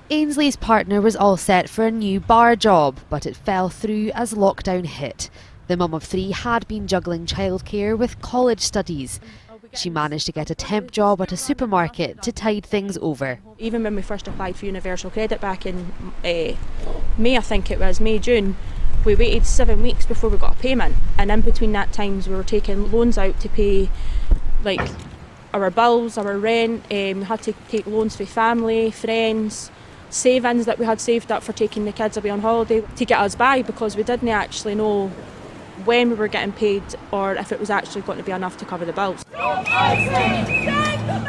Ainsley's partner was all set for a new bar job, but it fell through as lockdown hit. The mum of three had been juggling childcare with college studies. She managed to get a temp job at a supermarket to tide things over. Even when we first applied for universal credit back in May, I think it was, June, we waited 7 weeks before we got a payment, and in between that times we were taking loans out to pay like our bills, our rent. We had to take loans for family, friends, savings that we had saved up for taking the kids away on holiday to get us by, because we didn't actually know when we were getting paid or if it was actually going to be enough to cover the bills.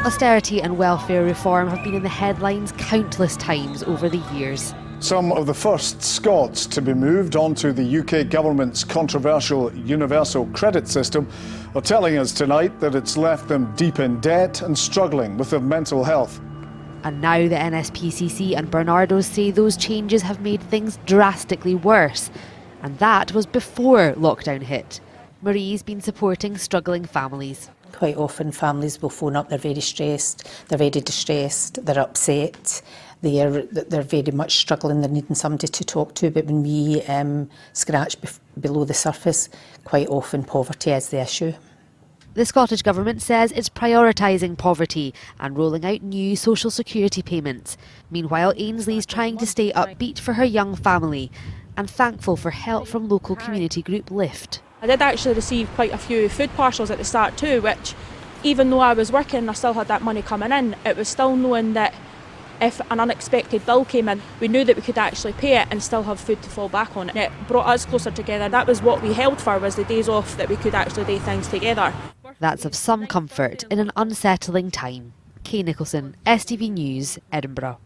Austerity and welfare reform have been in the headlines countless times over the years. Some of the first Scots to be moved onto the UK government's controversial universal credit system are telling us tonight that it's left them deep in debt and struggling with their mental health. And now the NPSCC and Bernardo say those changes have made things drastically worse. And that was before lockdown hit. Marie's been supporting struggling families. Quite often families will phone up, they're very stressed, they're very distressed, they're upset, they're very much struggling, they're needing somebody to talk to. But when we scratch below the surface, quite often poverty is the issue. The Scottish Government says it's prioritising poverty and rolling out new social security payments. Meanwhile, Ainsley's trying to stay upbeat for her young family and thankful for help from local community group Lift. I did actually receive quite a few food parcels at the start too, which even though I was working, I still had that money coming in. It was still knowing that if an unexpected bill came in, we knew that we could actually pay it and still have food to fall back on. It brought us closer together. That was what we held for, was the days off that we could actually do things together. That's of some comfort in an unsettling time. Kay Nicholson, STV News, Edinburgh.